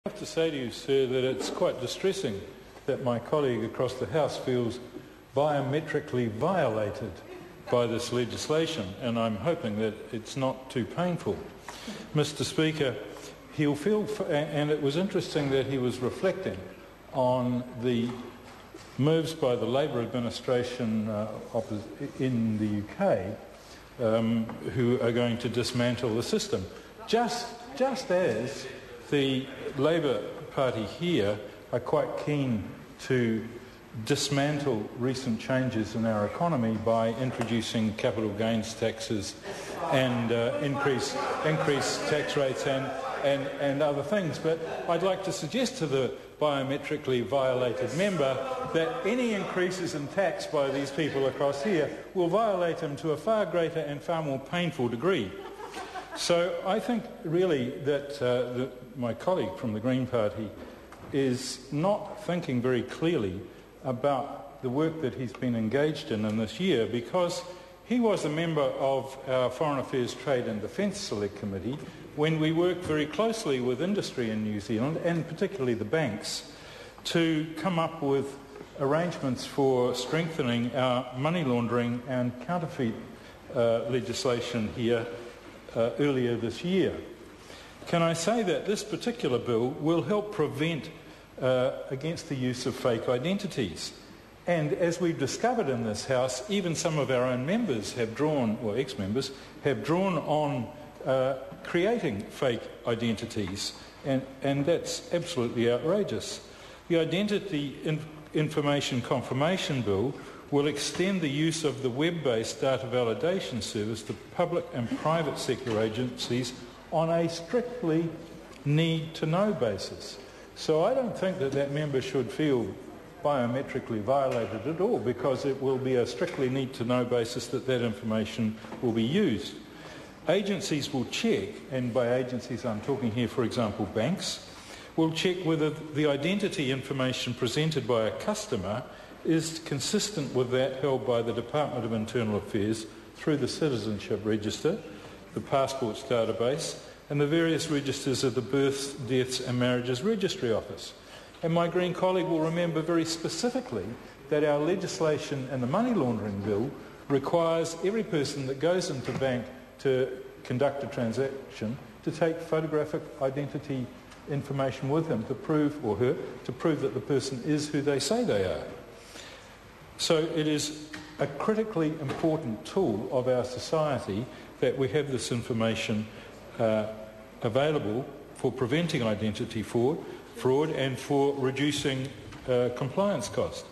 I have to say to you, sir, that it's quite distressing that my colleague across the House feels biometrically violated by this legislation, and I'm hoping that it's not too painful. Mr. Speaker, he'll feel, and it was interesting that he was reflecting on the moves by the Labour administration in the UK who are going to dismantle the system. Just as the Labour Party here are quite keen to dismantle recent changes in our economy by introducing capital gains taxes and increase tax rates and other things. But I'd like to suggest to the biometrically violated member that any increases in tax by these people across here will violate him to a far greater and far more painful degree. So I think really that my colleague from the Green Party is not thinking very clearly about the work that he's been engaged in this year, because he was a member of our Foreign Affairs, Trade and Defence Select Committee when we worked very closely with industry in New Zealand, and particularly the banks, to come up with arrangements for strengthening our money laundering and counterfeit legislation here earlier this year. Can I say that this particular bill will help prevent against the use of fake identities? And as we've discovered in this House, even some of our own members have drawn, or ex-members, have drawn on creating fake identities, and that's absolutely outrageous. The Identity Information Confirmation Bill will extend the use of the web-based data validation service to public and private sector agencies on a strictly need-to-know basis. So I don't think that member should feel biometrically violated at all, because it will be a strictly need-to-know basis that information will be used. Agencies will check, and by agencies I'm talking here, for example, banks, will check whether the identity information presented by a customer is consistent with that held by the Department of Internal Affairs through the Citizenship Register, the Passports Database, and the various registers of the Births, Deaths and Marriages Registry Office. And my Green colleague will remember very specifically that our legislation and the money laundering bill requires every person that goes into the bank to conduct a transaction to take photographic identity information with him to prove, or her, to prove that the person is who they say they are. So it is a critically important tool of our society that we have this information available for preventing identity fraud and for reducing compliance costs.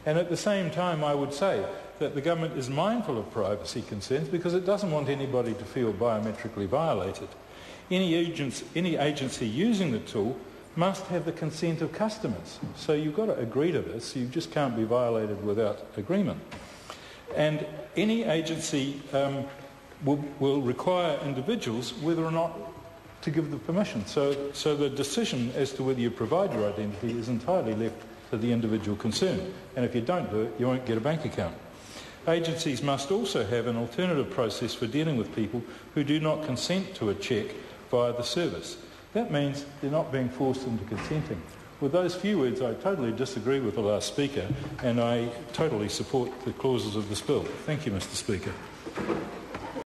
And at the same time, I would say that the government is mindful of privacy concerns because it doesn't want anybody to feel biometrically violated. Any agency using the tool must have the consent of customers. So you've got to agree to this. You just can't be violated without agreement. And any agency will require individuals whether or not to give the permission. So the decision as to whether you provide your identity is entirely left to the individual concerned. And if you don't do it, you won't get a bank account. Agencies must also have an alternative process for dealing with people who do not consent to a check via the service. That means they're not being forced into consenting. With those few words, I totally disagree with the last speaker, and I totally support the clauses of this bill. Thank you, Mr. Speaker.